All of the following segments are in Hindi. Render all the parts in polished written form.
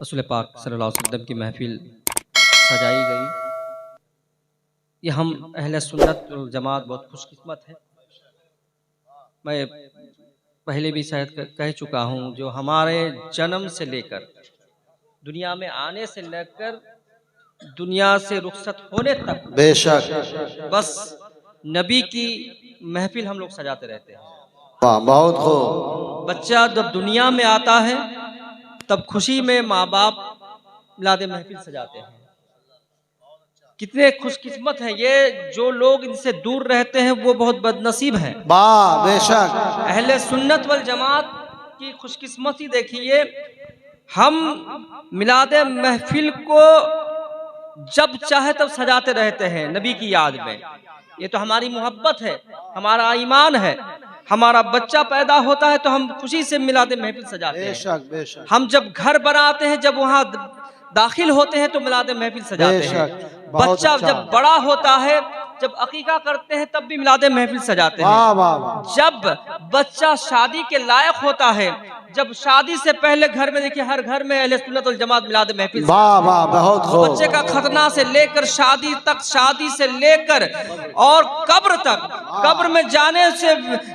रसूल पाक सल्लल्लाहु अलैहि वसल्लम की महफिल सजाई गई। ये हम अहले सुन्नत वल जमात बहुत खुशकिस्मत है। मैं पहले भी शायद कह चुका हूँ, जो हमारे जन्म से लेकर दुनिया में आने से लेकर दुनिया से रुखसत होने तक बेशक बस नबी की महफिल हम लोग सजाते रहते हैं। बहुत खूब। बच्चा जब दुनिया में आता है तब खुशी में माँ बाप मिलाद महफिल सजाते हैं। कितने खुशकिस्मत हैं ये, जो लोग इनसे दूर रहते हैं वो बहुत बदनसीब हैं। बेशक अहले सुन्नत वल जमात की खुशकिस्मती देखिए, हम मिलाद महफिल को जब चाहे तब सजाते रहते हैं नबी की याद में। ये तो हमारी मोहब्बत है, हमारा ईमान है। हमारा बच्चा पैदा होता है तो हम खुशी से मिलाद महफिल सजाते हैं। हम जब घर बनाते हैं, जब वहाँ दाखिल होते हैं तो मिलाद महफिल सजाते हैं। बच्चा जब बड़ा होता है, जब अकीका करते हैं तब भी मिलाद महफिल सजाते हैं। जब बच्चा शादी के लायक होता है, जब शादी से पहले घर में देखिए हर घर में अहले सुन्नत वल जमात मिलाद महफिल। बहुत खूब। बच्चे का खतना से लेकर शादी तक, शादी से लेकर और कब्र तक, कब्र में जाने से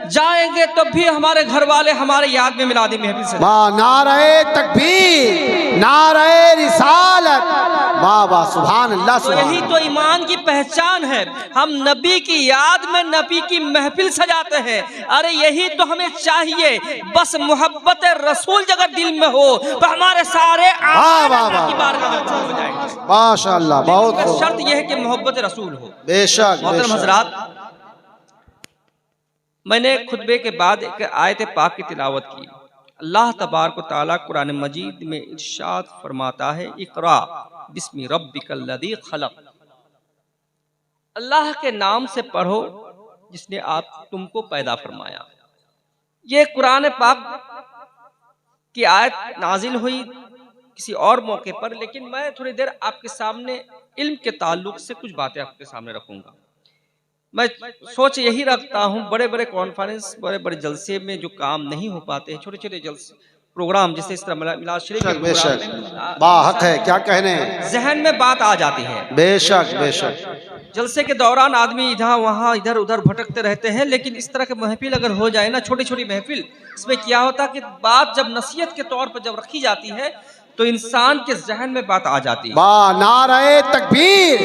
जाएंगे तो भी हमारे घर वाले हमारे याद में मिलाद महफिल से। नारे तकबीर, नारे रिसालत, वाह सुभान अल्लाह। तो यही तो ईमान की पहचान है, हम नबी की याद में नबी की महफिल सजाते हैं। अरे यही तो हमें चाहिए, बस मोहब्बत रसूल अगर दिल में हो तो हमारे सारे की बारगाह में हो जाएंगे। माशाअल्लाह, बहुत खूब। शर्त यह है कि मोहब्बत रसूल हो। बेशक मोहतरम हजरात, मैंने खुतबे के बाद एक आयत पाक की तिलावत की। अल्लाह तबारक व तआला कुरान मजीद में इरशाद फरमाता है, इक़रा बिस्मि रब्बिकल लज़ी खलक़। अल्लाह के नाम से पढ़ो जिसने तुमको पैदा फरमाया। ये कुरान पाक की आयत नाजिल हुई किसी और मौके पर, लेकिन मैं थोड़ी देर आपके सामने इल्म के ताल्लुक से कुछ बातें आपके सामने रखूंगा। मैं सोच यही रखता हूँ, बड़े बड़े कॉन्फ्रेंस, बड़े बड़े जलसे में जो काम नहीं हो पाते हैं, छोटे छोटे जलसे प्रोग्राम जैसे इस तरह मिलाद शरीफ के प्रोग्राम में बाहक है, क्या कहने, जहन में बात आ जाती है। बेशक बेशक। जलसे के दौरान आदमी इधर वहाँ इधर उधर भटकते रहते हैं, लेकिन इस तरह की महफिल अगर हो जाए ना, छोटी छोटी महफिल, इसमें क्या होता है कि बात जब नसीहत के तौर पर जब रखी जाती है तो इंसान के जहन में बात आ जाती है। नारे तकबीर,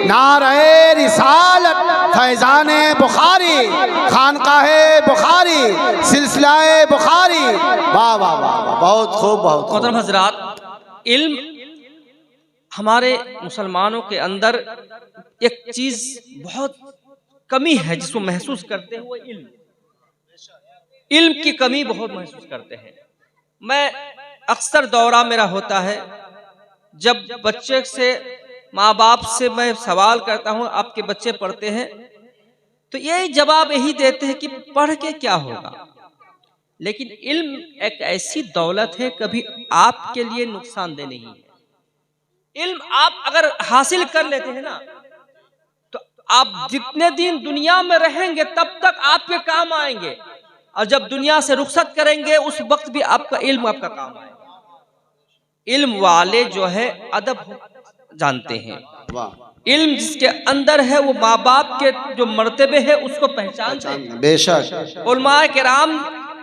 नारे रिसालत, फैजाने बुखारी, खानकाहे बुखारी, सिलसिलाए बुखारी। वाह वाह वाह, बहुत खूब, बहुत खूब। मोहतरम हजरात, इल्म हमारे मुसलमानों के अंदर एक चीज बहुत कमी है जिसको महसूस करते हैं, वो इल्म की कमी बहुत महसूस करते हैं। मैं अक्सर दौरा मेरा होता है, जब बच्चे से, माँ बाप से मैं सवाल करता हूँ आपके बच्चे पढ़ते हैं, तो यही जवाब यही देते हैं कि पढ़ के क्या होगा। लेकिन इल्म एक ऐसी दौलत है, कभी आपके लिए नुकसानदेह नहीं है। इल्म आप अगर हासिल कर लेते हैं ना, तो आप जितने दिन दुनिया में रहेंगे तब तक आपके काम आएंगे, और जब दुनिया से रुखसत करेंगे उस वक्त भी आपका इल्म आपका काम आएगा। इल्म वाले जो है अदब जानते हैं, इल्म जिसके अंदर है वो माँ बाप के जो मर्तबे है उसको पहचानते हैं। बेशक। उलमाए किराम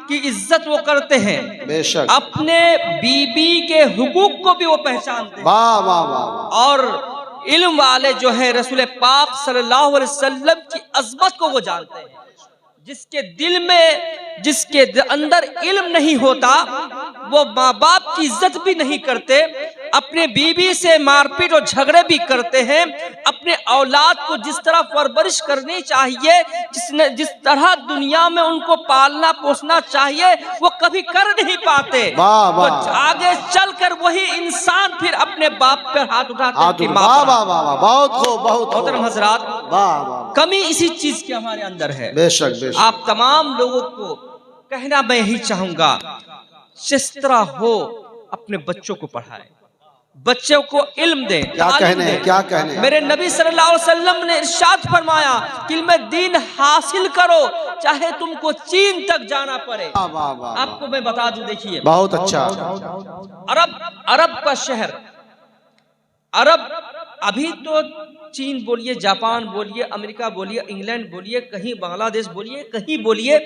की इज्जत वो करते हैं, बेशक। अपने बीबी के हुकूक को भी वो पहचानते हैं। वाह वाह वाह। और इल्म वाले जो है रसूल पाक सल्लल्लाहु अलैहि वसल्लम की अजमत को वो जानते हैं। जिसके दिल में, जिसके अंदर इल्म नहीं होता, वो माँ बाप की इज्जत भी नहीं करते, अपने बीबी से मारपीट और झगड़े भी करते हैं। अपने औलाद को जिस तरह परवरिश करनी चाहिए, जिस तरह दुनिया में उनको पालना पोसना चाहिए, वो कभी कर नहीं पाते। तो आगे चलकर वही इंसान फिर अपने बाप पर हाथ उठाते हैं। बहुत खूब, बहुत खूब। हजरात, कमी इसी चीज की हमारे अंदर है। बेशक बेशक। आप तमाम लोगों को कहना मैं यही चाहूंगा, जिस तरह हो अपने बच्चों को पढ़ाएं। बच्चों को इल्म दें, क्या तालीम कहने दें। क्या कहने। मेरे नबी सल्लल्लाहु अलैहि वसल्लम ने इरशाद फरमाया कि इल्म दीन हासिल करो चाहे तुमको चीन तक जाना पड़े। वाह वाह वाह, आपको मैं बता दूं, देखिए बहुत अच्छा। अरब का शहर, अरब, अभी तो चीन बोलिए, जापान बोलिए, अमेरिका बोलिए, इंग्लैंड बोलिए, कहीं बांग्लादेश बोलिए, कहीं बोलिए,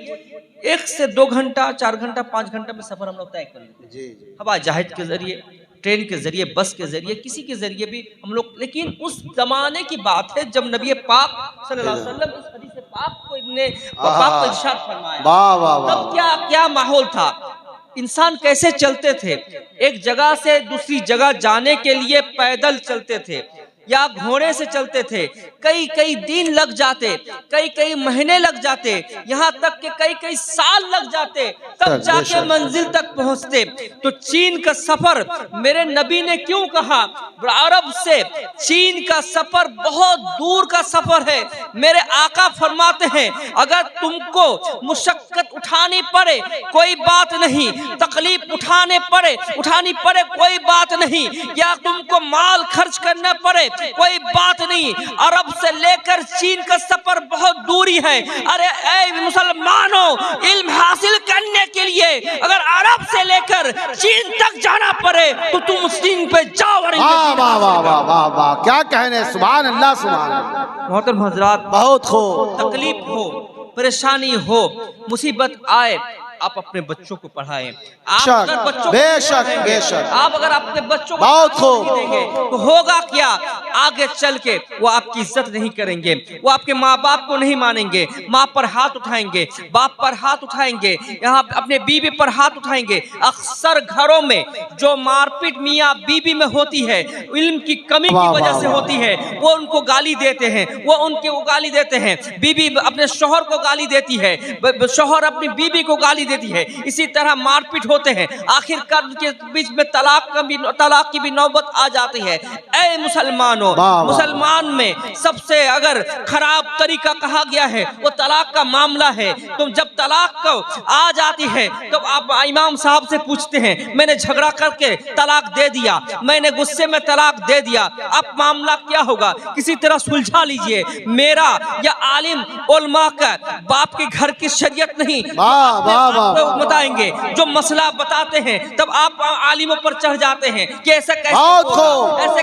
1 से 2 घंटा, 4 घंटा, 5 घंटा में सफर हम लोग तय कर लेते हैं। जी जी। हवाई जहाज के जरिए, ट्रेन के जरिए, बस के जरिए, किसी के जरिए भी हम लोग। लेकिन उस जमाने की बात है जब नबी पाक सल्लल्लाहु अलैहि वसल्लम इस हदीस पाक को इरशाद फरमाया। वाह वाह वाह। तब क्या क्या माहौल था, इंसान कैसे चलते थे, एक जगह से दूसरी जगह जाने के लिए पैदल चलते थे या घोड़े से चलते थे, कई कई दिन लग जाते, कई कई महीने लग जाते, यहाँ तक कि कई कई साल लग जाते, तब जाके मंजिल तक पहुँचते। तो चीन का सफर मेरे नबी ने क्यों कहा, अरब से चीन का सफर बहुत दूर का सफर है। मेरे आका फरमाते हैं अगर तुमको मुशक्कत उठानी पड़े कोई बात नहीं, तकलीफ उठानी पड़े कोई बात नहीं, या तुमको माल खर्च करना पड़े कोई बात नहीं, अरब से लेकर चीन का सफर बहुत दूरी है। अरे ऐ मुसलमानों, इल्म हासिल करने के लिए अगर अरब से लेकर चीन तक जाना पड़े तो तुम चीन पे जाओ। वाह वाह वाह वाह वाह वाह, क्या कहने, सुभान अल्लाह सुभान अल्लाह। मोहतरम हजरात, बहुत खूब। तकलीफ हो, परेशानी हो, मुसीबत आए, आप अपने बच्चों को पढ़ाएं। आप अगर बच्चों बेशक बेशक, आप अगर अपने बच्चों को बहुत खूब देंगे तो होगा क्या, आगे चल के वो आपकी इज्जत नहीं करेंगे, वो आपके माँ बाप को नहीं मानेंगे, माँ पर हाथ उठाएंगे, बाप पर हाथ उठाएंगे, यहाँ अपने बीवी पर हाथ उठाएंगे। अक्सर घरों में जो मारपीट मियाँ बीवी में होती है, इल्म की कमी की वजह से होती है। वो उनको गाली देते हैं, वो उनके गाली देते हैं, बीवी अपने शौहर को गाली देती है, शौहर अपनी बीवी को गाली देती है, इसी तरह मारपीट होते हैं, आखिरकार उनके बीच में तलाक की भी नौबत आ जाती है। ऐ मुसलमानों, मुसलमान में सबसे अगर खराब तरीका कहा गया है वो तलाक का मामला है। तुम जब तलाक को आ जाती है तो आप इमाम साहब से पूछते हैं मैंने झगड़ा करके तलाक दे दिया, मैंने गुस्से में तलाक दे दिया, अब मामला क्या होगा, किसी तरह सुलझा लीजिए। मेरा या आलिम उलमा का बाप के घर की शरीयत नहीं, आपको बताएंगे, जो मसला बताते हैं तब आप आलिमों पर चढ़ जाते हैं कि ऐसा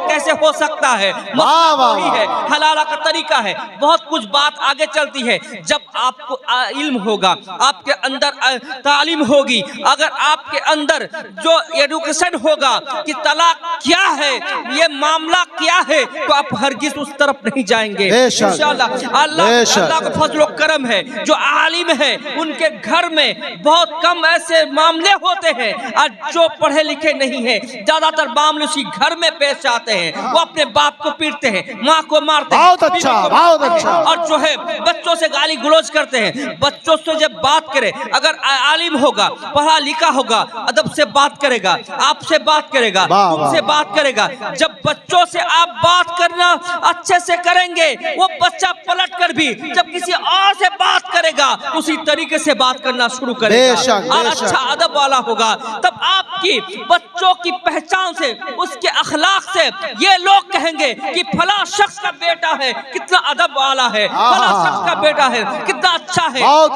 कैसे हो सकता है, वही है, हलाला का तरीका है, बहुत कुछ बात आगे चलती है। जब आपको इल्म होगा, आपके अंदर तालीम होगी, अगर आपके अंदर जो एजुकेशन होगा कि तलाक क्या है, ये मामला क्या है, तो आप हरगिज उस तरफ नहीं जाएंगे इंशाअल्लाह। अल्लाह का फजल करम है, जो आलिम है उनके घर में बहुत कम ऐसे मामले होते हैं, और जो पढ़े लिखे नहीं है ज्यादातर मामले उसी घर में पेश आते हैं। वो अपने बाप को पीटते हैं, माँ को मारते हैं, बहुत अच्छा, और जो है बच्चों से गाली गलौज करते हैं। बच्चों से जब बात करे, अगर आलिम होगा, पढ़ा लिखा होगा, अदब से बात करेगा, आपसे बात करेगा, तुमसे बात करेगा। जब बच्चों से आप बात करना अच्छे से करेंगे, वो बच्चा पलट कर भी जब किसी और से बात करेगा उसी तरीके से बात करना शुरू करेगा और अच्छा अदब वाला होगा। तब आपकी बच्चों की पहचान से, उसके अखलाक से ये लोग कहेंगे कि फला शख्स का बेटा है कितना अदब वाला है, फला शख्स का बेटा है कितना अच्छा है। आप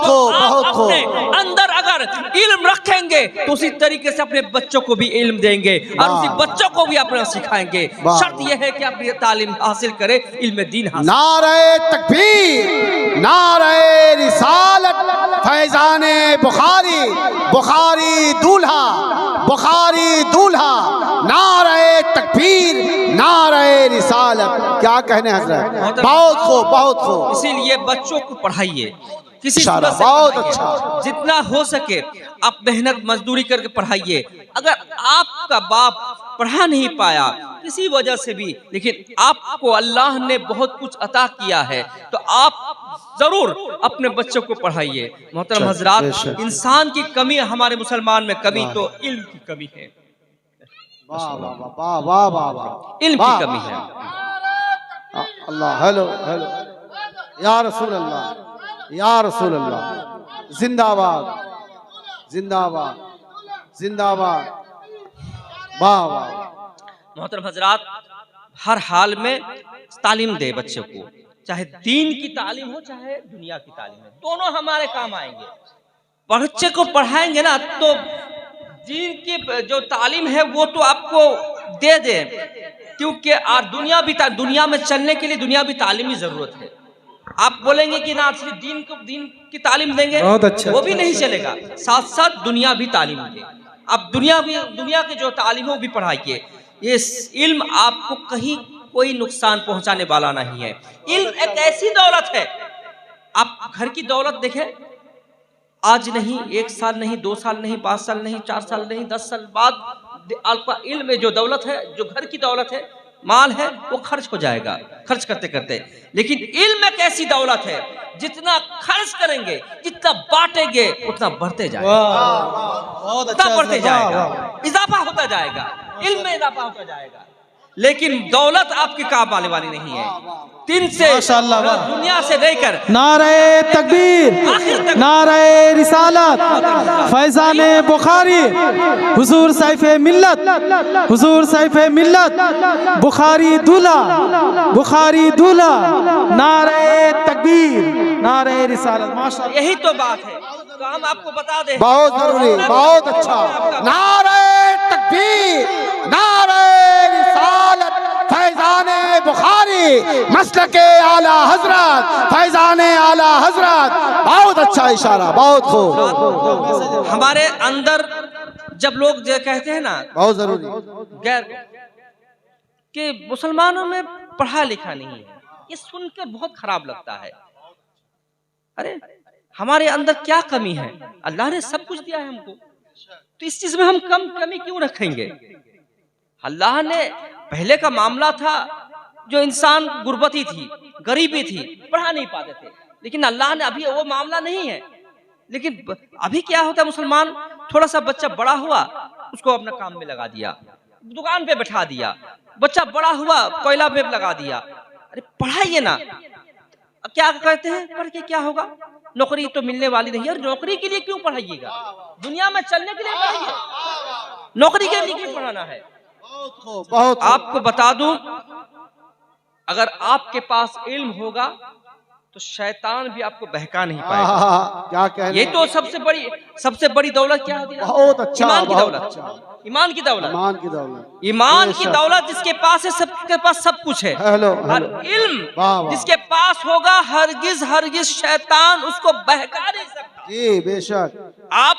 अपने अंदर अगर इल्म रखेंगे तो उसी तरीके से अपने बच्चों को भी इल्म देंगे और उसी बच्चों को भी अपना सिखाएंगे। शर्त यह है कि अपनी तालीम हासिल करें, इल्म दीन हासिल। नारे तकबीर, नारे रिसालत, फैजाने बुखारी, बुखारी दूल्हा, बुखारी दूल्हा, नारे तकबीर, नारे रिसालत। क्या कहने हजरत, बहुत खूब बहुत खूब। इसीलिए बच्चों को पढ़ाइए, किसी बहुत अच्छा, जितना हो सके आप मेहनत मजदूरी करके पढ़ाइए। अगर आपका बाप पढ़ा नहीं पाया किसी वजह से भी, लेकिन आपको अल्लाह ने बहुत कुछ अता किया है, तो आप जरूर अपने बच्चों को पढ़ाइए। मोहतरम हजरात, इंसान की कमी, हमारे मुसलमान में कमी तो इल्म की कमी है, इल्म की कमी है। अल्लाह, हेलो हेलो, या रसूल अल्लाह, या रसूल अल्लाह, जिंदाबाद जिंदाबाद जिंदाबाद, वाह वाह। मोहतरम हजरात, हर हाल में तालीम दे बच्चे को, चाहे दीन की तालीम हो चाहे दुनिया की तालीम हो, दोनों हमारे काम आएंगे। बच्चे को पढ़ाएंगे ना तो दीन की जो तालीम है वो तो आपको दे दे, क्योंकि दुनिया में चलने के लिए दुनिया भी तालीम की जरूरत है। आप बोलेंगे कि ना सिर्फ दीन की तालीम देंगे, बहुत अच्छा, वो भी नहीं चलेगा, साथ साथ दुनिया भी तालीम दे। अब दुनिया की जो तालीम है वो भी पढ़ाइए। ये इल्म आपको कहीं कोई नुकसान पहुंचाने वाला नहीं है। इल्म एक ऐसी दौलत है, आप घर की दौलत देखें, आज नहीं, 1 साल नहीं, 2 साल नहीं, 5 साल नहीं, 4 साल नहीं, 10 साल बाद आपका इल्म में जो दौलत है, जो घर की दौलत है, माल है, वो खर्च हो जाएगा खर्च करते करते। लेकिन इल्म एक ऐसी दौलत है, जितना खर्च करेंगे, जितना बांटेंगे, उतना बढ़ते जाएगा, बहुत उतना अच्छा, बढ़ते जाएगा, इजाफा होता जाएगा, इल्म में इजाफा होता जाएगा। लेकिन दौलत आपके काम आने वाली नहीं है। 3 से माशाअल्लाह, वाह। दुनिया से लेकर नारे तकबीर, नारे रिसालत, फैजाने बुखारी, हुजूर सैफे मिल्लत, हुजूर सैफे मिल्लत, बुखारी दूल्हा, नारे तकबीर, नारे रिसालत। माशाअल्लाह, यही तो बात है। तो हम आपको बता दें, बहुत जरूरी, बहुत अच्छा। नारे तकबीर, नारे रिसालत, फैजाने बुखारी, मसलके आला हजरत, फैजाने आला हजरत। बहुत अच्छा इशारा, बहुत खूब। हमारे अंदर जब लोग जो कहते हैं ना, बहुत जरूरी। गैर कि मुसलमानों में पढ़ा लिखा नहीं है, ये सुनकर बहुत खराब लगता है। अरे हमारे अंदर क्या कमी है? अल्लाह ने सब कुछ दिया है हमको, तो इस चीज में हम कमी क्यों रखेंगे? अल्लाह ने, पहले का मामला था जो इंसान गुर्बती थी, गरीबी थी, पढ़ा नहीं पाते थे, लेकिन अल्लाह ने, अभी वो मामला नहीं है। लेकिन अभी क्या होता है, मुसलमान थोड़ा सा बच्चा बड़ा हुआ, उसको अपना काम में लगा दिया, दुकान पे बैठा दिया, बच्चा बड़ा हुआ कोयला पे लगा दिया। अरे पढ़ाइए ना। क्या कहते हैं, पढ़ के क्या होगा, नौकरी तो मिलने वाली नहीं है। और नौकरी के लिए क्यों पढ़ाइएगा? दुनिया में चलने के लिए पढ़ाइए, नौकरी के लिए क्यों पढ़ाना है? बहुत आपको बता दूं, अगर आपके पास इल्म होगा तो शैतान भी आपको बहका नहीं पाएगा। क्या कहने, ये तो सबसे बड़ी दौलत क्या होती है? बहुत अच्छा, ईमान की बहुत दौलत, अच्छा। ईमान की दौलत, ईमान की दौलत, ईमान की दौलत जिसके पास है, सबके पास सब कुछ है। हेलो, और इल्म वाह, वाह। जिसके पास होगा, हरगिज शैतान उसको बहका नहीं सकता। जी बेशक। आप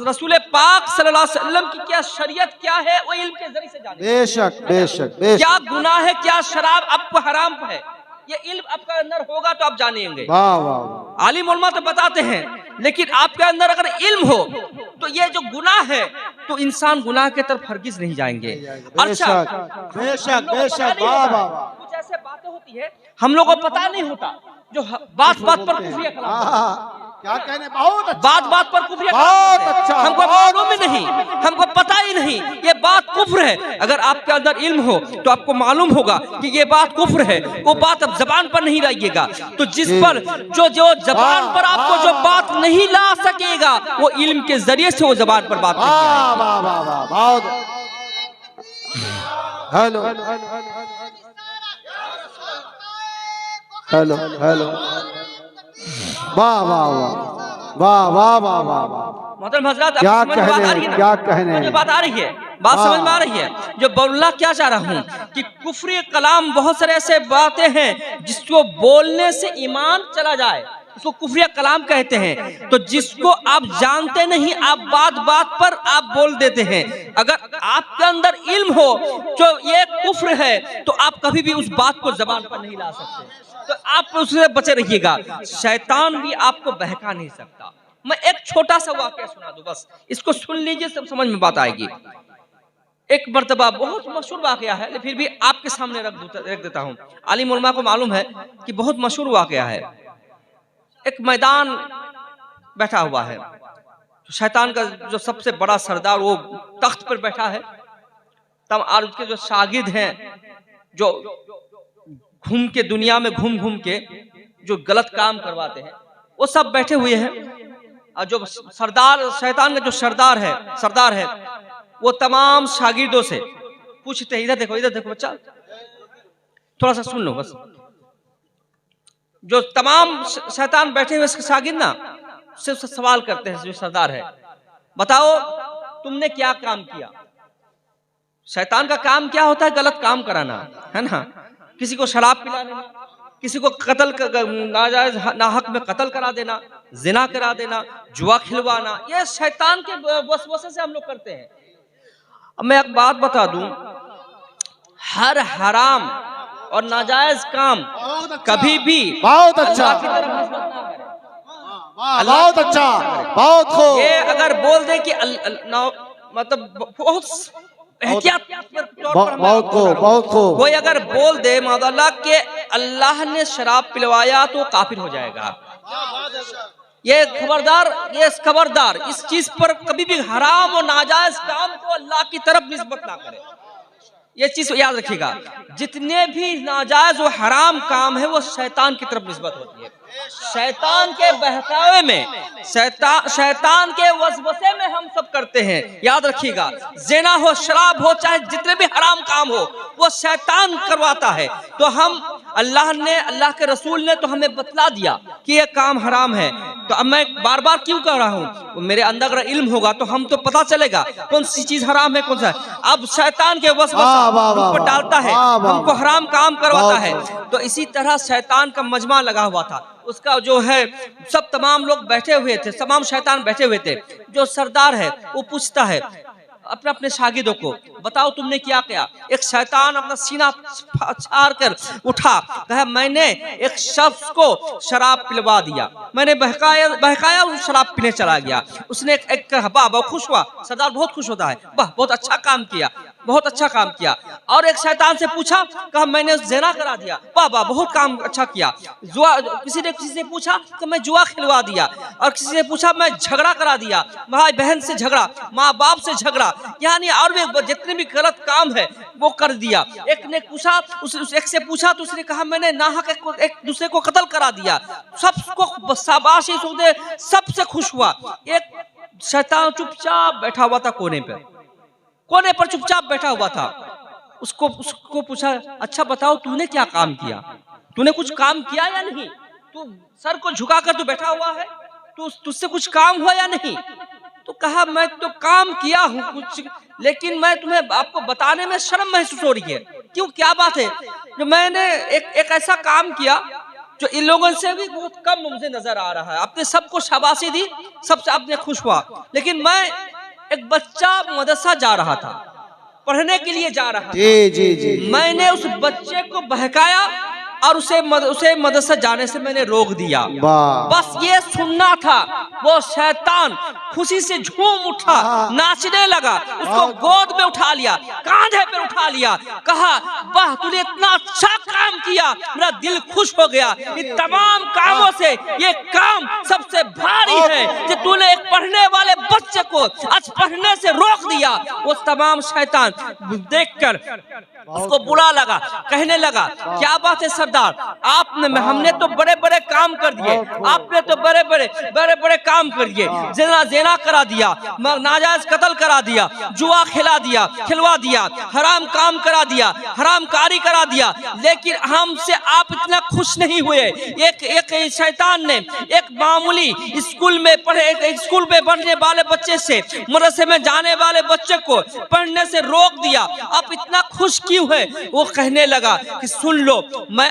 रसूल पाक सल्लल्लाहु अलैहि वसल्लम की क्या शरीयत क्या है, वो इल्म के जरिए से जाने। बेशक बेशक बेशक। क्या गुनाह है, क्या शराब आपको हराम है, ये इल्म आपके अंदर होगा तो आप जानेंगे। वाह वाह। आलिम उलमा तो बताते हैं, लेकिन आपके अंदर अगर इल्म हो तो ये जो गुनाह है, तो इंसान गुनाह के तरफ हरगिज नहीं जाएंगे। अच्छा, बेशक बेशक, वाह वाह। कुछ ऐसे बातें होती है हम लोगों को पता नहीं होता, जो बात बात पर कुफरिया कलाम, क्या कहने, बहुत अच्छा, बात पर कुफरिया बहुत कलाम, अच्छा, हमको बहुत मालूम ही नहीं, हमको पता ही नहीं ये बात कुफ्र है। अगर आपके अंदर इल्म हो तो आपको मालूम होगा कि ये बात कुफ्र है, वो बात अब जबान पर नहीं लाइएगा। तो जिस पर जो जबान पर आपको जो बात नहीं ला सकेगा, वो इल्म के जरिए से वो जबान पर बात वाह वाह वाह वाह, बहुत। हेलो हेलो हेलो, वाह वाह वाह वाह वाह वाह वाह वाह। मोहतरम हजरात, क्या समझ में बात आ रही कहने, है ना? क्या कहने, मुझे बात आ रही है, बात समझ में आ रही है। जो बोलना क्या चाह रहा हूँ कि कुफ्री कलाम, बहुत सारे ऐसे बातें हैं जिसको बोलने से ईमान चला जाए, उसको कुफ्रिया कलाम कहते हैं। तो जिसको आप जानते नहीं, आप बात बात पर आप बोल देते हैं। अगर आपके अंदर इल्म हो जो ये कुफ्र है, तो आप कभी भी उस बात को जबान पर नहीं ला सकते, तो आप उससे बचे रहिएगा। शैतान भी आपको बहका नहीं सकता। मैं एक छोटा सा वाकया सुना दूं, बस इसको सुन लीजिए, सब समझ में बात आएगी। एक मर्तबा, बहुत मशहूर वाकया है, लेकिन फिर भी आपके सामने रख देता हूँ। आलिम उलमा को मालूम है कि बहुत मशहूर वाकया है। एक मैदान बैठा हुआ है, तो शैतान का जो सबसे बड़ा सरदार वो तख्त पर बैठा है, तब और उसके जो शागिर्द हैं, जो घूम के दुनिया में घूम के जो गलत काम करवाते हैं, वो सब बैठे हुए हैं। और जो सरदार, शैतान का जो सरदार है, वो तमाम शागिर्दों से पूछते हैं, इधर देखो बच्चा, थोड़ा सा सुन लो बस। जो तमाम शैतान बैठे हुए शागिर्द ना सिर्फ सवाल करते हैं जो सरदार है, बताओ तुमने क्या काम किया। शैतान का काम क्या होता है? गलत काम कराना, है ना। किसी को शराब पिला देना, किसी को कत्ल नाजायज नाहक में कत्ल करा देना, जिना करा देना, जुआ खिलवाना, ये शैतान के वसवसे से हम लोग करते हैं। अब मैं एक बात बता दूं, हर हराम और नाजायज काम कभी भी बहुत अच्छा, अल्लाह की तरफ निस्बत ना करें। बहुत अच्छा, बहुत खूब। ये अगर बोल दे कि मतलब बहुत एहतियात बहुत खूब, बहुत खूब। कोई अगर बोल दे मादल्ला के अल्लाह ने शराब पिलवाया तो काफिर हो जाएगा, ये खबरदार इस चीज पर कभी भी हराम और नाजायज काम को अल्लाह की तरफ निस्बत ना करे। ये चीज याद रखिएगा, जितने भी नाजायज और हराम काम है वो शैतान की तरफ निस्बत होती है। शैतान के बहकावे में, शैतान के वसवसे में हम सब करते हैं। याद रखिएगा, ज़िना हो, शराब हो, चाहे जितने भी हराम काम हो, वो शैतान करवाता है। तो हम अल्लाह के रसूल ने तो हमें बतला दिया कि ये काम हराम है, तो अब मैं बार बार क्यों कह रहा हूँ? मेरे अंदर अगर इल्म होगा तो हम तो पता चलेगा कौन सी चीज हराम है, कौन सा है। अब शैतान के वसवसा हमको डालता है, हमको हराम काम करवाता है। तो इसी तरह शैतान का मजमा लगा हुआ था, उसका जो है सब तमाम लोग बैठे हुए थे, तमाम शैतान बैठे हुए थे। जो सरदार है वो पूछता है अपने अपने शागिदों को, बताओ तुमने क्या किया। एक शैतान अपना सीना फाड़ कर उठा, कहा मैंने एक शख्स को शराब पिलवा दिया, मैंने बहकाया उस शराब पीने चला गया। उसने एक कहा, वाह बहुत खुश हुआ, सरदार बहुत खुश होता है, वाह बहुत अच्छा काम किया, बहुत अच्छा काम किया। और एक शैतान से पूछा, कहा मैंने ज़िना करा दिया, वाह वाह बहुत काम अच्छा किया। किसी से पूछा कि मैं जुआ खिलवा दिया, और किसी से पूछा मैं झगड़ा करा दिया, भाई बहन से झगड़ा, माँ बाप से झगड़ा, यानी और भी जितने भी गलत काम है वो कर दिया। एक ने पूछा, एक से पूछा तो उसने कहा मैंने नाहक एक दूसरे को कत्ल करा दिया। सबको शाबाशी दे, सबसे खुश हुआ। एक शैतान चुपचाप बैठा हुआ था कोने पर चुपचाप बैठा हुआ था। उसको पूछा, अच्छा बताओ तूने क्या काम किया, तूने कुछ काम किया या नहीं? तू सर को झुकाकर तू बैठा हुआ है, तुझसे कुछ काम हुआ या नहीं? तो कहा मैं तो काम किया हूँ कुछ, लेकिन मैं तुम्हें आपको बताने में शर्म महसूस हो रही है। क्यों, क्या बात है? जो मैंने एक ऐसा काम किया जो इन लोगों से भी बहुत कम मुझे नजर आ रहा है। आपने सबको शाबाशी दी, सबसे आपने खुश हुआ, लेकिन मैं एक बच्चा मदरसा जा रहा था, पढ़ने के लिए जा रहा था, मैंने उस बच्चे को बहकाया और उसे मदरसा जाने से मैंने रोक दिया। बस ये सुनना था। वो शैतान खुशी से झूम उठा, नाचने लगा, उसको गोद में उठा लिया, कांधे पे उठा लिया, कहा वाह तूने इतना अच्छा काम किया, मेरा दिल खुश हो गया। इन तमाम कामों से ये काम सबसे भारी है कि तूने एक पढ़ने वाले बच्चे को आज पढ़ने से रोक दिया। वो तमाम शैतान देखकर उसको बुरा लगा, कहने लगा क्या बात है सरदार, हमने तो बड़े बड़े काम कर दिए, आपने तो बड़े बड़े काम कर दिए, ज़िना करा दिया, नाजायज कत्ल करा दिया, जुआ खिलवा दिया, हराम काम करा दिया, हरामकारी करा दिया, लेकिन हमसे आप इतना खुश नहीं हुए। एक शैतान ने एक मामूली स्कूल में पढ़ने वाले बच्चे से, मदरसे में जाने वाले बच्चे को पढ़ने से रोक दिया, आप इतना खुश क्यों है? वो कहने लगा कि सुन लो, मैं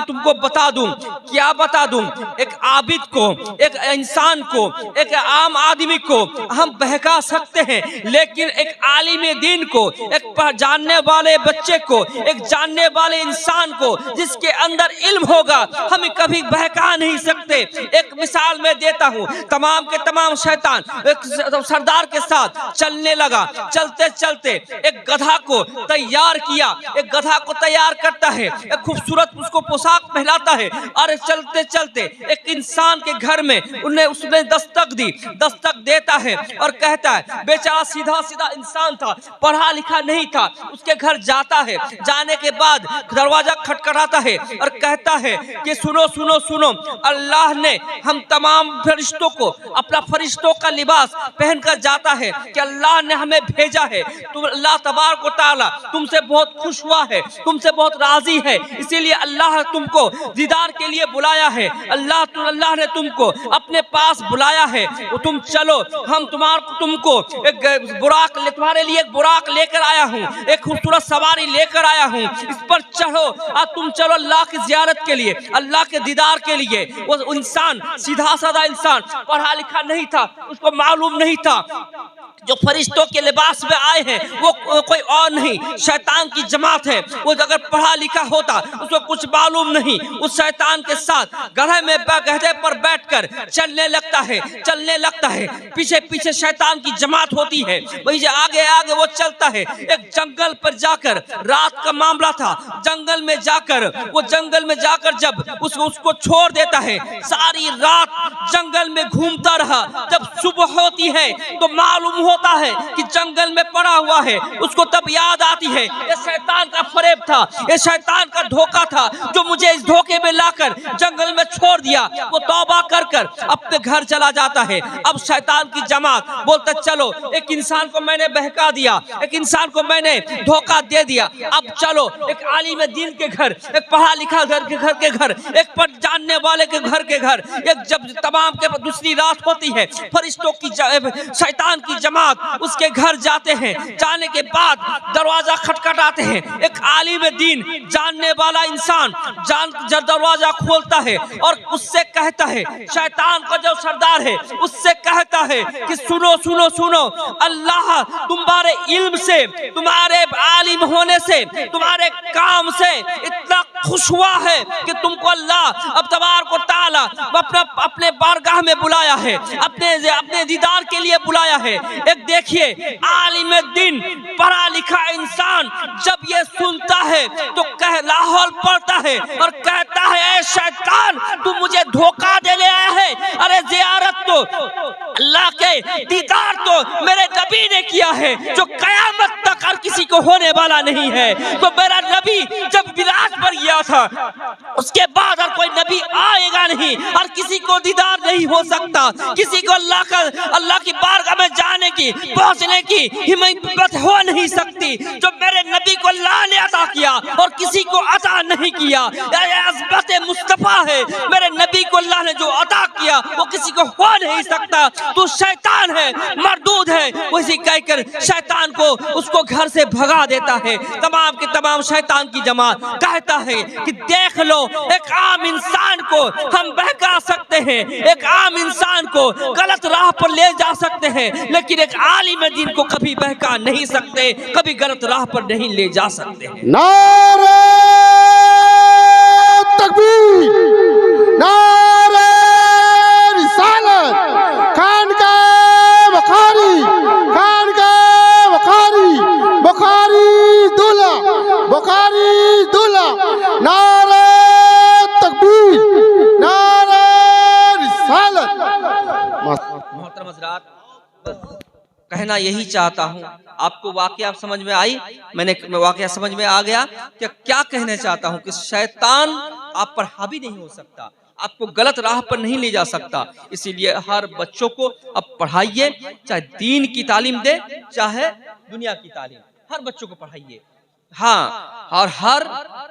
तुमको बता दूं, क्या बता दूं, एक आबिद को, एक इंसान को, एक आम आदमी को हम बहका सकते हैं, लेकिन एक आलिम दीन को, एक जानने वाले बच्चे को, एक जानने वाले इंसान को जिसके अंदर इल्म होगा, हम कभी बहका नहीं सकते। एक मिसाल मैं देता हूं, तमाम के तमाम शैतान एक सरदार के साथ चलने लगा, चलते चलते एक गधा को तैयार किया, एक गधा को तैयार करता है, एक खूबसूरत उसको पोशाक पहनाता है, और चलते चलते एक इंसान के घर में उसने दस्तक दी, दस्तक देता है और कहता है, बेचारा सीधा इंसान था, पढ़ा लिखा नहीं था, उसके घर जाता है, जाने के बाद दरवाजा खटखटाता है और कहता है कि सुनो सुनो सुनो, अल्लाह ने हम तमाम फरिश्तों को अपना फरिश्तों का लिबास पहनकर जाता है कि अल्लाह ने हमें भेजा है, तुम अल्लाह तबारक व तआला तुमसे बहुत खुश हुआ है, तुमसे बहुत राजी है, इसीलिए अल्लाह तुमको दीदार के लिए बुलाया है, अल्लाह ने तुमको अपने पास बुलाया है, तुम चलो, हम तुमको एक बुराक तुम्हारे लिए एक बुराक लेकर आया हूँ, एक खूबसूरत सवारी लेकर आया हूँ, इस पर चढ़ो और तुम चलो अल्लाह की ज़ियारत के लिए, अल्लाह के दीदार के लिए। वो इंसान सीधा साधा इंसान, पढ़ा लिखा नहीं था, उसको मालूम नहीं था जो फरिश्तों के लिबास में आए हैं वो कोई और नहीं, शैतान की जमात है। वो अगर पढ़ा लिखा होता, उसको कुछ मालूम नहीं, उस शैतान के साथ गधे पर बैठकर चलने लगता है, पीछे पीछे शैतान की जमात होती है, वही से आगे आगे वो चलता है। एक जंगल पर जाकर, रात का मामला था, जंगल में जाकर जब उसको छोड़ देता है, सारी रात जंगल में घूमता रहा, जब सुबह होती है तो मालूम होता है कि जंगल में पड़ा हुआ है, उसको तब याद आती है ये शैतान का फरेब था, ये शैतान का धोखा था जो मुझे इस धोखे में लाकर जंगल में छोड़ दिया। वो तौबा कर अपने घर चला जाता है। अब शैतान की जमात बोलता चलो, एक इंसान को मैंने बहका दिया, एक इंसान को मैंने धोखा दे दिया, अब चलो एक आलिम दीन के घर, एक पढ़ा लिखा घर के घर, एक पर जानने वाले के घर, एक जब तमाम के दूसरी रात होती है, फरिश्तों की शैतान की जमात उसके घर जाते हैं। जाने के बाद दरवाजा खटखटाते हैं, एक आलिम दीन जानने वाला इंसान जब दरवाजा खोलता है और उससे कहता है, शैतान का जो सरदार है उससे कहता है कि सुनो, अल्लाह तुम्हारे इल्म से, तुम्हारे आलिम होने से, तुम्हारे काम से इतना खुश हुआ है कि तुमको अल्लाह अब तबारक व तआला अपने बारगाह में बुलाया है, अपने दीदार के लिए बुलाया है। एक देखिए आलिम दीन पढ़ा लिखा इंसान जब ये सुनता है तो लाहौल पड़ता है और कहता है ऐ शैतान, तू मुझे धोखा देने आया है, अरे ज़ियारत तो अल्लाह के दीदार तो मेरे नबी ने किया है जो कयामत तक हर किसी को होने वाला नहीं है। तो मेरा नबी जब विराज पर गया था, उसके बाद हर कोई नबी आएगा नहीं, हर किसी को दीदार नहीं हो सकता, किसी को अल्लाह की बारगाह में जाने की, पहुंचने की हिम्मत हो नहीं सकती जो मेरे नबी को अल्लाह ने अता किया और किसी को अता नहीं किया। अज़मत मुस्तफा है, मेरे नबी को अल्लाह ने जो अता किया वो किसी को हो नहीं सकता। तो शैतान है, मरदूद है, वैसे कहकर शैतान को उसको घर से भगा देता है। तमाम के तमाम शैतान की जमात कहता है कि देख लो, एक आम इंसान को हम बहका सकते हैं, एक आम इंसान को गलत राह पर ले जा सकते हैं, लेकिन एक आलिम दीन को कभी बहका नहीं सकते, कभी गलत राह पर नहीं ले जा सकते। नारे तकबीर, नारे रिसालत, खानका बुखारी, दूल्हा, नारे तकबीर, नारे रिसालत। मोहतरम हज़रात, बस कहना यही चाहता हूँ, आपको वाकया समझ में आई, मैंने वाकया समझ में आ गया कि क्या कहना चाहता हूँ कि शैतान आप पर हावी नहीं हो सकता, आपको गलत राह पर नहीं ले जा सकता। इसीलिए हर बच्चों को अब पढ़ाइए, चाहे दीन की तालीम दे चाहे दुनिया की तालीम, हर बच्चों को पढ़ाइए। हाँ, और हर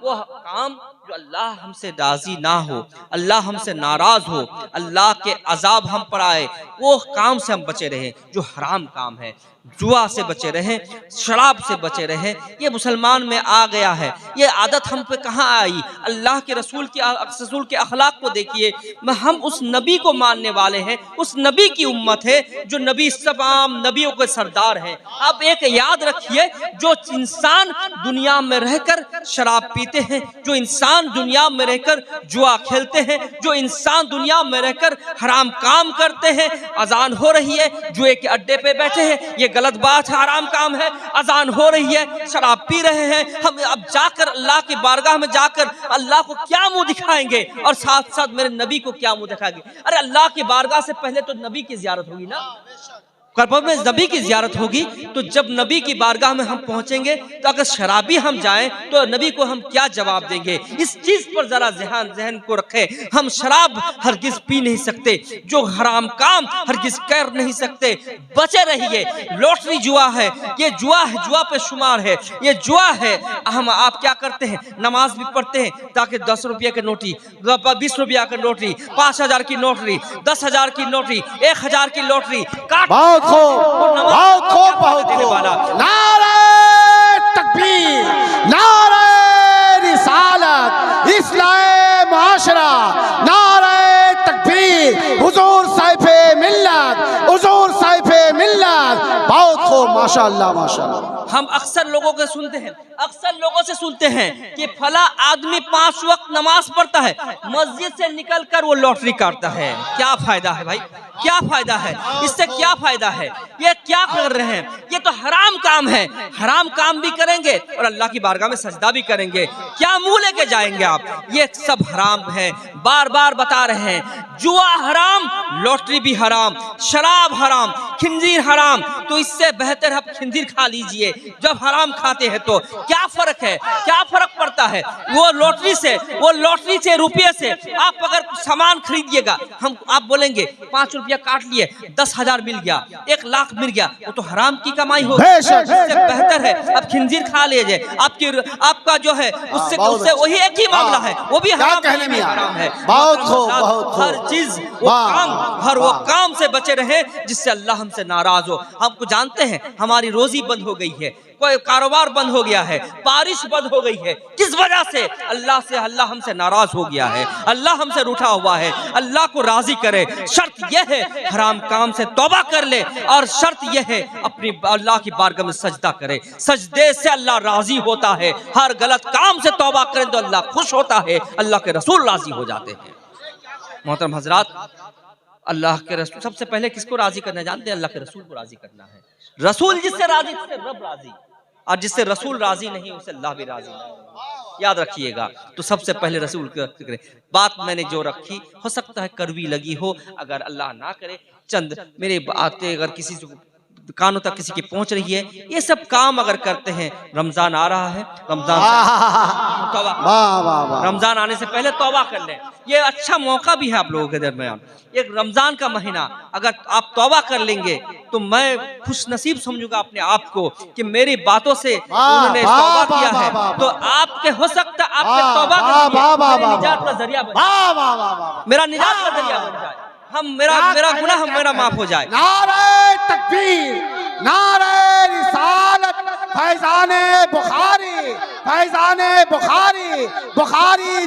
वो काम जो अल्लाह हमसे राजी ना हो, अल्लाह हमसे नाराज हो, अल्लाह के अजाब हम पर आए, वो काम से हम बचे रहें जो हराम काम है। जुआ से बचे रहें, शराब से बचे रहें। ये मुसलमान में आ गया है, ये आदत हम पे कहाँ आई? अल्लाह के रसूल के अखलाक को देखिए, हम उस नबी को मानने वाले हैं, उस नबी की उम्मत है जो नबी तमाम नबियों के सरदार हैं। अब एक याद रखिए, जो इंसान दुनिया में रहकर शराब पीते हैं, जो इंसान दुनिया में रहकर जुआ खेलते हैं, जो इंसान दुनिया में रहकर हराम काम करते हैं, अजान हो रही है, जुए के अड्डे पे बैठे हैं, ये गलत बात है, हराम काम है, अजान हो रही है, शराब पी रहे हैं, हम अब जाकर अल्लाह की बारगाह में जाकर अल्लाह को क्या मुंह दिखाएंगे और साथ साथ मेरे नबी को क्या मुंह दिखाएंगे? अरे अल्लाह की बारगाह से पहले तो नबी की ज़ियारत होगी ना, कब्र में नबी की जियारत होगी। तो जब नबी की बारगाह में हम पहुंचेंगे तो अगर शराबी हम जाएं तो नबी को हम क्या जवाब देंगे? इस चीज पर जरा जहन को रखें। हम शराब हरगिज पी नहीं सकते, जो हराम काम हरगिज कर नहीं सकते। बचे रहिए। लॉटरी जुआ है, ये जुआ है, जुआ पे शुमार है, ये जुआ है। हम आप क्या करते हैं? नमाज भी पढ़ते हैं ताकि 10 रुपये की नोटरी, 20 रुपया की नोटरी, 5000 की नोटरी, 10,000 की नोटरी, 1000 की लॉटरी काट बहुत खूब नारे तकबीर, नारे रिसालत, इस्लाम माशरा, नारे तकबीर, हुजूर साहिबे मिल्लत, हुजूर साहिबे मिल्लत। बहुत खूब, माशाअल्लाह माशाअल्लाह। हम अक्सर लोगों के सुनते हैं, अक्सर लोगों से सुनते हैं कि फला आदमी 5 वक्त नमाज पढ़ता है, मस्जिद से निकलकर वो लॉटरी काटता है। क्या फायदा है भाई? क्या फायदा है? इससे क्या फायदा है? ये क्या कर रहे हैं? ये तो हराम काम है। हराम काम भी करेंगे और अल्लाह की बारगाह में सजदा भी करेंगे। क्या मुंह लेके जाएंगे आप? ये सब हराम है। बार बार बता रहे हैं, जुआ हराम, लॉटरी भी हराम, शराब हराम, खिंजीर हराम। तो इससे बेहतर आप खिंजीर खा लीजिए। जब हराम खाते हैं तो क्या फर्क है? क्या फर्क पड़ता है? वो लॉटरी से रुपये से आप अगर सामान खरीदिएगा, हम आप बोलेंगे 5 रुपया काट लिए, 10,000 मिल गया, 1 लाख मिल गया, वो तो हराम की कमाई होगी। इससे बेहतर है आप खिंजीर खा लीजिए। आपका जो है उससे वही एक ही मामला है, वो भी हराम है। हर चीज हर वो काम से बचे रहे जिससे अल्लाह हमसे नाराज हो। हमको जानते हैं हमारी रोजी बंद हो गई है, कोई कारोबार बंद हो गया है, बारिश बंद हो गई है। किस वजह से? अल्लाह हमसे नाराज हो गया है, अल्लाह हमसे रूठा हुआ है। अल्लाह को राजी करे। शर्त यह है हराम काम से तौबा कर ले, और शर्त यह है अपनी अल्लाह की बारगाह में सजदा करे। सजदे से अल्लाह राजी होता है। हर गलत काम से तौबा करें तो अल्लाह खुश होता है, अल्लाह के रसूल राजी हो जाते हैं। मोहतरम हजरात, अल्लाह के रसूल सबसे पहले किसको राजी करना जानते हैं? अल्लाह के रसूल को राजी करना है। रसूल जिससे राजी उससे रब राजी, और जिससे रसूल राजी नहीं उससे अल्लाह भी राजी नहीं। याद रखिएगा। तो सबसे पहले रसूल की बात मैंने जो रखी, हो सकता है कड़वी लगी हो, अगर अल्लाह ना करे चंद मेरे बातें अगर किसी कानों तक किसी की पहुंच रही है, ये सब काम अगर करते हैं। रमजान आ रहा है, रमजान आने से पहले तौबा कर लें। ये अच्छा मौका भी है आप लोगों के दरमियान। एक रमजान का महीना अगर आप तौबा कर लेंगे तो मैं खुश नसीब समझूंगा अपने आप को कि मेरी बातों से उन्होंने तौबा किया है। तो आपके हो सकता आपके तौबा का निजात का जरिया बन जाए, मेरा निजात का जरिया बन जाए, मेरा गुनाह मेरा माफ हो जाए। नारे तकबीर, नारे रिसालत, फैजाने बुखारी, फैजाने बुखारी, बुखारी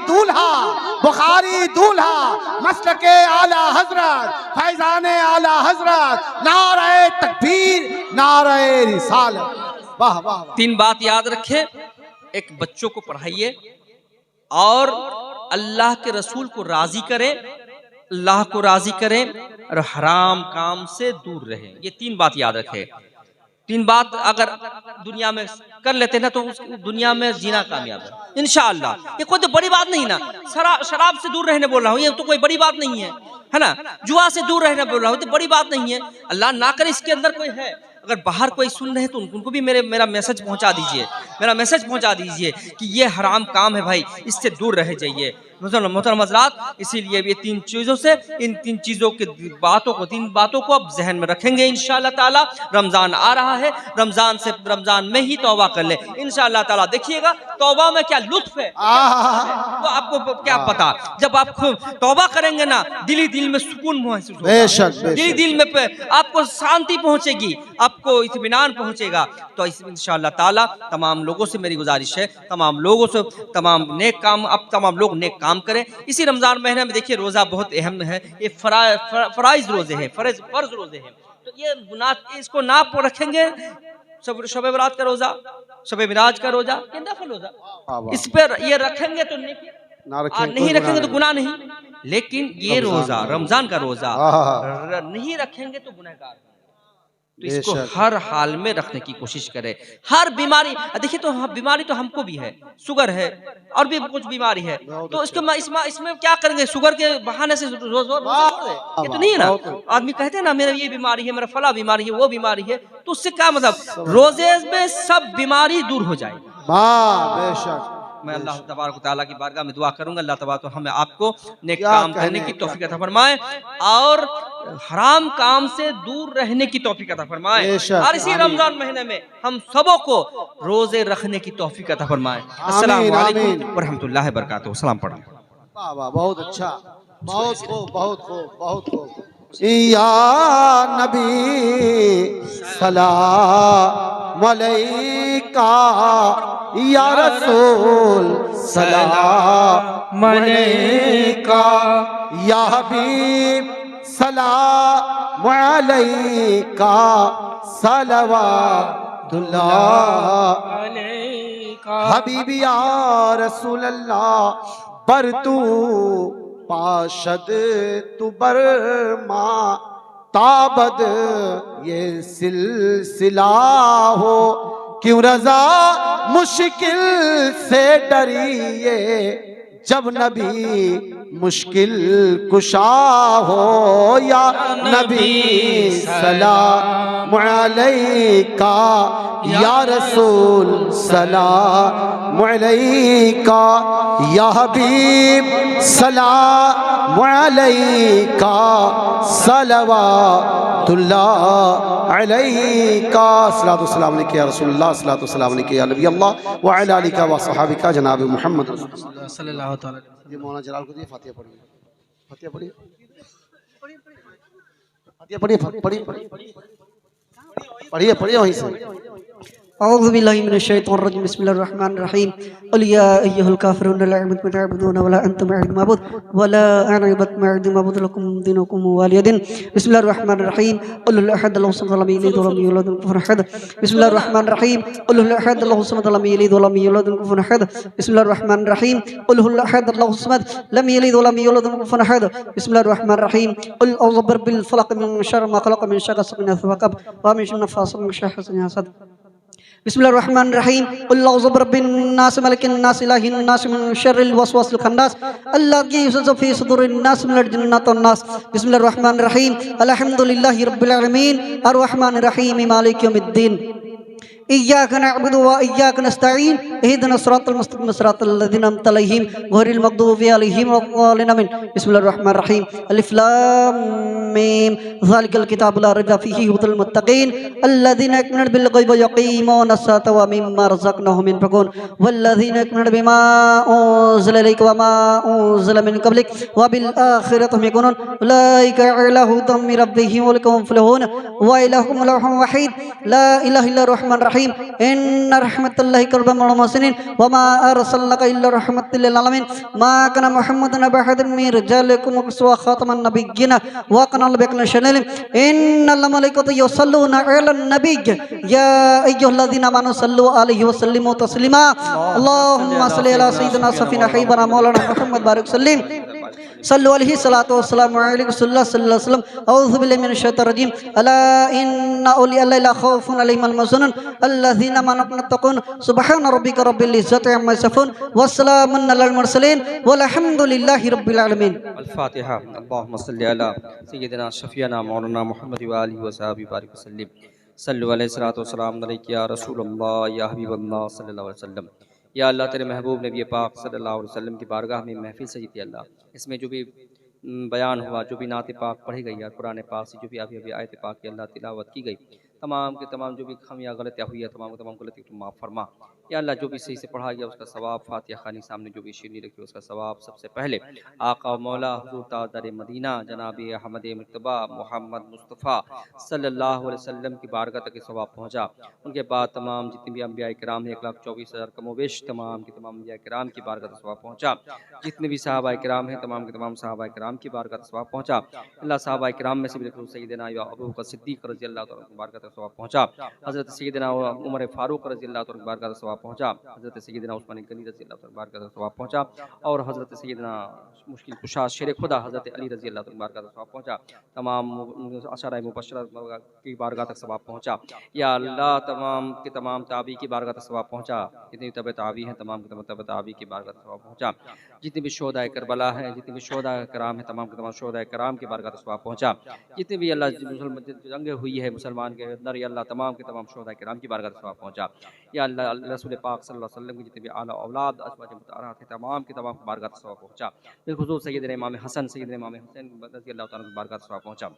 दूल्हा, मसलके आला हजरत, फैजाने आला हजरत, नारे तकबीर, नारे रिसालत। वाह वाह। 3 बात याद रखें। एक, बच्चों को पढ़ाइए और अल्लाह के रसूल को राजी करें, अल्लाह को राजी करें और हराम काम से दूर रहें। ये 3 बात याद रखें। 3 बात अगर दुनिया में कर लेते ना तो उस दुनिया में जीना कामयाब है इंशाअल्लाह। ये कोई तो बड़ी बात नहीं ना। शराब से दूर रहने बोल रहा हूँ, ये तो कोई बड़ी बात नहीं है ना। जुआ से दूर रहने बोल रहा हूँ, तो बड़ी बात नहीं है। अल्लाह ना करे इसके अंदर कोई है, अगर बाहर कोई सुन रहे हैं तो उनको भी मेरा मैसेज पहुंचा दीजिए, मेरा मैसेज पहुंचा दीजिए कि ये हराम काम है भाई, इससे दूर रह जाइए। मोहतरम हज़रात, इसीलिए ये 3 चीज़ों से, इन 3 चीज़ों की तीन बातों को अब जहन में रखेंगे इंशाअल्लाह ताला। रमज़ान आ रहा है, रमज़ान में ही तौबा कर ले इंशाअल्लाह ताला। देखिएगा तौबा में क्या लुत्फ है, तो आपको क्या पता। जब आप तौबा करेंगे ना, दिल में सुकून महसूस होगा, दिल में आपको शांति पहुंचेगी, आपको इत्मीनान पहुंचेगा। तो इंशाअल्लाह ताला तमाम लोगों से मेरी गुजारिश है, तमाम लोगों से तमाम नेक लोग नेक काम करें। इसी रमजान महीने में देखिए रोजा बहुत अहम है। ये फराइज रोजे हैं, फर्ज रोजे हैं। तो ये इसको ना रखेंगे, शब बरात का रोजा, शब मिराज का रोजा, ये नफल रोजा, इस पर ये रखेंगे तो नहीं रखेंगे तो गुनाह नहीं। लेकिन ये रोजा रमजान का रोजा नहीं रखेंगे तो गुनहगार। तो इसको बेशक। हर हाल में रखने की कोशिश करें। हर बीमारी देखिए, तो बीमारी तो हमको भी है, शुगर है और भी कुछ बीमारी है, तो इसको इसमें क्या करेंगे? शुगर के बहाने से रोज छोड़ दे, ये तो नहीं है ना। आदमी कहते हैं ना मेरा ये बीमारी है, मेरा फला बीमारी है, वो बीमारी है, तो उससे क्या मतलब? रोजे में सब बीमारी दूर हो जाएगी। वाह बेशक। मैं अल्लाह तबारक तआला की बारगाह में दुआ करूंगा, अल्लाह तबारक तो हमें आपको नेक क्या काम कहने करने की हैं, तौफीक अता फरमाए और हराम काम से दूर रहने की तौफीक अता फरमाए। बेशक, और इसी आमीन। रमजान महीने में हम सबों को रोजे रखने की तौफीक अता फरमाए। अस्सलामु अलैकुम आमीन। व रहमतुल्लाहि व बरकातुहू। सलाम पढ़ा। वाह वाह, बहुत अच्छा, बहुत खूब, बहुत खूब, बहुत खूब। या नबी सलाम अलैका, या रसूल सलाम अलैका, या हबीब सलाम अलैका, सलवातुल्लाह हबीबी या रसूल अल्लाह, पर तू पाशद तू बरमा ताबद ये सिलसिला हो, क्यों रजा मुश्किल से डरिए, जब नबी मुश्किल कुशा हो, या नबी सलाम अलैका, या रसूल सलाम अलैका, या हबीब सलाम अलैका, सलवातुल्लाह अलैका। सलातु व सलाम अलैका या रसूलुल्लाह, सलातु व सलाम अलैका या नबी अल्लाह व अला आलिका व सहाबिका जनाब मुहम्मद सल्लल्लाहु अलैहि वसल्लम। ये मौलाना जलाल को दिए फातिहा पढ़िए, फातिहा पढ़िए, फातिहा पढ़िए, पढ़िए पढ़िए पढ़िए वहीं से। अऊज़ु बिल्लाहि मिनश शैतानिर रजीम, बिस्मिल्लाहिर रहमानिर रहीम। क़ुल या अय्युहल काफ़िरून ला अअबुदु मा तअबुदून वला अंतुम अअबुदु मअबूद वला अना अअबुदु मा तअबुदून लकुम दीनुकुम वलिय दीन। बिस्मिल्लाहिर रहमानिर रहीम। क़ुल हुवल्लाहु अहद अल्लाहु समद लम यलिद वलम यूलद वलम यकुन lahu कुफुवन अहद। बिस्मिल्लाहिर रहमानिर रहीम। क़ुल हुवल्लाहु अहद अल्लाहु समद लम यलिद वलम यूलद वलम यकुन lahu कुफुवन अहद। बिस्मिल्लाहिर रहमानिर रहीम। क़ुल हुवल्लाहु अहद अल्लाहु समद लम यलिद वलम यूलद वलम यकुन lahu कुफुवन अहद। बिस्मिल्लाहिर रहमानिर रहीम। क़ुल अऊज़ु बिरब्बिल फलक़ मिन शर्रि मा ख़लक़ मिन शर्रि गासिक़िन इज़ा वक़ब व मिन शर्रि नफ़्फ़ासाति मिन शर्रि हासिदिन इज़ा हसद। बिस्मिल्लाहिर रहमानिर रहीम। क़ुल अऊज़ु बिरब्बिन नास मलिकिन नास इलाहिन नास मिन शर्रिल वसवासिल खन्नास अल्लज़ी युवस्विसु फ़ी सुदूरिन नास मिनल जिन्नति वन नास। बिस्मिल्लाहिर रहमानिर रहीम। अल्हम्दुलिल्लाहि रब्बिल आलमीन अर्रहमानिर रहीम मालिकि यौमिद्दीन। इय्याका नअबुदु व इय्याका नस्तईन इहदिनस सिरातल मुस्तक़ीम सिरातल लज़ीना अनअमता अलैहिम गैरिल मग़दूबि अलैहिम वलद्दालिन आमीन। बिस्मिल्लाहिर रहमानिर रहीम। अलिफ लाम मीम ज़ालिकल किताबु ला रैब फ़ीहि हुदल मुत्तक़ीन अल्लज़ीना युमिनूना बिल ग़ैबि व युक़ीमूनस सलाता व मिम्मा रज़क़नाहुम यunfiqून वल्लज़ीना युमिनूना बिमा उन्ज़िला इलैका व मा उन्ज़िला मिन क़ब्लिक व बिल आख़िरति हुम युक़िनून उलाइका अला हुदम मिन रब्बिहिम व उलाइका हुमुल मुफ़्लिहून व इलाहुकुम इलाहुन वाहिद ला इलाहा इल्ला रहमानिर रहीम। इन्ना रहमतल्लाहि क़रीबुम मिनल मुहसिनीन व मा अरसलनाका इल्ला रहमतल लिल आलमीन। मा काना मुहम्मदुन अबा अहदिन मिन रिजालिकुम व खातमन नबिय्यिन व काना बिकुल्लि शैइन अलीम। इन्नल्लाहा व मलाइकतहु युसल्लूना अलन नबिय्य या अय्युहल्लज़ीना आमनू सल्लु अलैहि व सल्लिमू तस्लीमा। अल्लाहुम्मा सल्लि अला सय्यिदिना सफीना हबीबना मौलाना मुहम्मद बारिक सल्लिम सल्लु अलैहि सलातु वस्सलामु अलैहि सल्लल्लाहु अलैहि वसल्लम। औज़ु बिल्लाहि मिनश शैतानिर रजीम। अला इन्ना औलिया अल्लाहि ला खौफुन अलैहिम वला हुम यहज़नून अल्लज़ीना आमनू यत्तक़ून सुब्हाना रब्बिका रब्बिल इज़्ज़ति अम्मा यसिफून व सलामुन अलल मुरसलीन वल्हम्दुलिल्लाहि रब्बिल आलमीन। अल फातिहा। अल्लाहुम्मा सल्लि अला सय्यिदिना शफीना मौलाना मुहम्मद व आलिहि व सहाबिहि बारिक वसल्लिम। सल्लु अलैहि सलातु वस्सलाम अलैका या रसूलल्लाह या हबीबल्लाह सल्लल्लाहु अलैहि वसल्लम। या अल्लाह तेरे महबूब नबी पाक सल्लल्लाहु अलैहि वसल्लम की बारगाह में महफिल सजी थी अल्लाह, इसमें जो भी बयान हुआ, जो भी नात पाक पढ़ी गई या कुरान पाक से जो भी अभी अभी आयत पाक की अल्लाह तिलावत की गई, तमाम के तमाम जो भी खामियाँ गलतियाँ हुई है, तमाम के तमाम गलती को माफ़ फरमा। या अल्लाह जो भी सही से पढ़ा गया उसका सवाब, फातिहा खानी सामने जो भी शीनी रखी उसका सवाब सबसे पहले आका मौला हुज़ूर ताजदार मदीना जनाब अहमद मुर्तबा मोहम्मद मुस्तफ़ा सल्लल्लाहु अलैहि वसल्लम की बारगाह तक सवाब पहुँचा। उनके बाद तमाम जितने भी अम्बिया किराम है 1,24,000 कमोवेश तमाम के तमाम अम्बिया किराम की बारगाह तक सवाब पहुँचा। जितने भी सहाबा किराम हैं तमाम के तमाम सहाबा किराम की बारगाह तक सवाब पहुँचा। अल्लाह सहाबा किराम में से भी सैयदना अबू बकर सिद्दीक़ रज़ी अल्लाह तआला की बारगाह तक सवाब पहुँचा। हज़रत सैयदना उमर फारूक रज़ी अल्लाह तआला की बारगाह तक सवाब पहुँचा। हज़रत सैयदना उस्मान गनी रज़ी अल्लाह तआला की बारगाह तक सवाब पहुँचा। और हज़रत सैयदना मुश्किल कुशा शेर खुदा हज़रत अली रज़ी अल्लाह तआला की बारगाह तक सवाब पहुँचा। तमाम अशरा मुबश्शरा की बारगाह तक सवाब पहुँचा। या अल्लाह तमाम के तमाम ताबी की बारगाह तक सवाब पहुँचा। जितनी तब ताबी हैं तमाम के तब ताबी की बारगाह तक सवाब पहुँचा। जितने भी शोहदाए करबला हैं, जितने भी शोहदाए कराम हैं, तमाम के तमाम शोहदाए कराम की बारगाह तक सवाब पहुँचा। जितने भी अल्लाह जंग हुई है मुसलमान के अंदर, या अल्लाह तमाम के तमाम शोहदाए कराम की बारगाह तक सवाब पहुँचा। या अल्लाह रसूल पाक सल्लल्लाहु अलैहि वसल्लम की जितने भी आला औलाद अज़वाज मुतहहरात थे तमाम के तमाम की बारगाह तक सवाब पहुँचा। बिलखुसूस सैयदना इमाम हसन सैयदना इमाम हुसैन रज़ी अल्लाह तआला की बारगाह तक सवाब पहुँचा।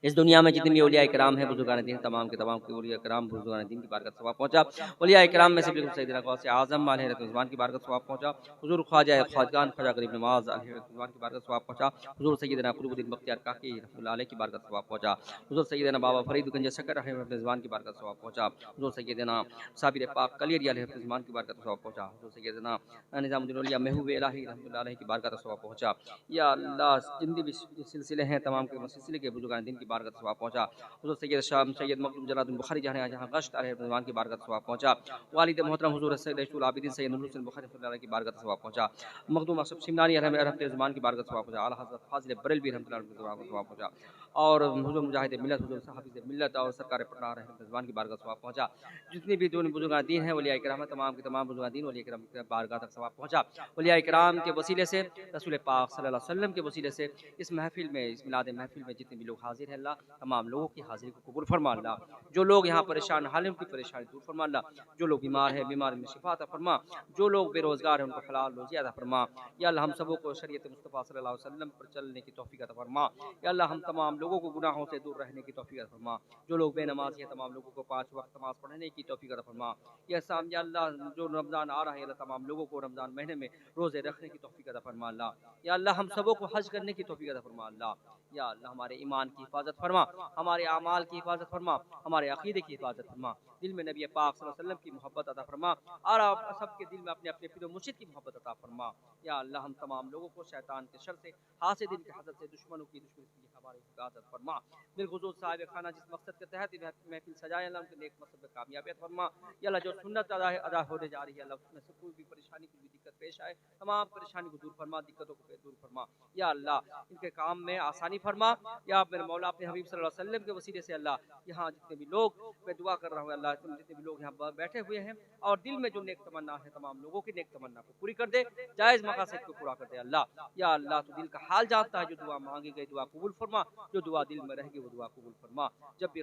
इस दुनिया में जितने भी औलिया इकराम हैं, बुजुर्गान दीन, तमाम के तमाम के औलिया इकराम बुजुर्गान दीन की बारगाह सवाब पहुँचा। औलिया इकराम में से बिल्कुल सैयदना गौस आज़म अलैहि रिज़वान की बारगाह सवाब पहुँचा। हुज़ूर ख्वाजा ख्वाजगान ख्वाजा गरीब नवाज़ अलैहि रिज़वान की बारगाह सवाब पहुँचा। हुज़ूर सैयदना कुतुबुद्दीन बख्तियार काकी रहमतुल्लाह अलैह की बारगाह सवाब पहुँचा। हुज़ूर सैयदना बाबा फरीद गंज शकर अलैहि रिज़वान की बारगाह सवाब पहुँचा। हुज़ूर सैयदना साबिर पाक कलियरी अलैहि रिज़वान की बारगाह सवाब पहुँचा। हुज़ूर सैयदना निज़ामुद्दीन औलिया महबूब इलाही रहमतुल्लाह अलैह की बारगाह सवाब पहुँचा। या अल्लाह जितने भी सिलसिले हैं तमाम के सिलसिले के बुजुर्गान दीन की बारगाह सवाब पहुँचा। हुज़ूर सैयद शाम सैयद मखदूम जलालुद्दीन बुखारी जहाँ गश्त अलैहि रिज़वान की बारगाह सवाब पहुँचा। वालिद मोहतरम हुज़ूर सैयद आबिदीन सैयद नूरुल हुसैन बुखारी रहमतुल्लाह अलैह की बारगाह सवाब पहुँचा। मखदूम अशरफ शिमलानी अलैहि रिज़वान की बारगाह सवाब पहुँचा। आला हज़रत फाज़िल बरेलवी रहमतुल्लाह अलैह की बारगाह सवाब पहुँचा। और हुज़ूर मुजाहिद मिल्लत हुज़ूर हाफ़िज़ मिल्लत और सरकार पटना अलैहि रिज़वान की बारगाह सवाब पहुँचा। जितने भी जो बुजुर्गान दीन हैं औलिया इकराम तमाम के तमाम बुजुर्गान दीन औलिया इकराम की बारगाह तक सवाब पहुँचा। औलिया इकराम के वसीले से रसूल पाक सल्लल्लाहु अलैहि वसल्लम के वसीले से इस महफिल में, इस मिलाद महफिल में जितने भी लोग हाजिर हैं, अल्लाह तमाम लोगों की हाजिरी को कबूल फरमा। अल्लाह जो लोग यहाँ परेशान हाल है उनकी परेशानी दूर फरमा। अल्लाह जो लोग बीमार हैं बीमार में शिफा अता फरमा। जो लोग बेरोजगार हैं उनको हलाल रोज़ी अता फरमा। या अल्लाह हम सबों को शरीयत मुस्तफ़ा सल्लल्लाहु अलैहि वसल्लम पर चलने की तौफीक अता फरमा। या अल्लाह हम तमाम लोगों को गुनाहों से दूर रहने की तौफीक अता फरमा। जो लोग बेनमाज़ी हैं तमाम लोगों को 5 वक्त नमाज़ पढ़ने की तौफीक अता फरमा। या अल्लाह जो रमज़ान आ रहा है अल्लाह तमाम लोगों को रमज़ान महीने में रोज़े रखने की तौफीक अता फरमा। अल्लाह या अल्लाह हम सबों को हज करने की तौफीक अता फरमा। अल्लाह या अल्लाह हमारे ईमान की हिफाजत फरमा, हमारे आमाल की हिफाजत फरमा, हमारे अकीदे की हिफाजत फरमा। दिल में नबी पाक सल्लल्लाहु अलैहि वसल्लम की मोहब्बत अता फरमा और आप सबके दिल में अपने अपने पीर मुर्शिद की मोहब्बत अता फरमा। या अल्लाह हम तमाम लोगों को शैतान के शर से, हासिदिन के हसद से, दुश्मनों की दुश्मनी से हमारी हिफाजत फरमा। बिलखुसूस साहिब खाना जिस मकसद के तहत महफिल सजाए अल्लाह उनके नेक मकसद में कामयाबी अता फरमा। या अल्लाह जो सुन्नत अदा होने जा रही है अल्लाह उसमें से कोई भी परेशानी, कोई भी दिक्कत पेश आए तमाम परेशानी को दूर फरमा, दिक्कतों को दूर फरमा। या अल्लाह इनके काम में आसानी फरमा। या मेरे मौला अपने हबीब सल्लल्लाहु अलैहि वसल्लम के वसीले से अल्लाह यहाँ जितने भी लोग, मैं दुआ कर रहा हूँ अल्लाह जितने भी लोग यहाँ बैठे हुए हैं और दिल में जो नेक तमन्ना है तमाम लोगों की नेक तमन्ना को पूरी कर दे, जायज़ मकासद को पूरा कर दे। अल्लाह या अल्लाह तो दिल का हाल जानता है, जो दुआ मांगी गई दुआ कबूल फरमा, जो दुआ दिल में रहेगी वो दुआ कबूल फरमा। जब भी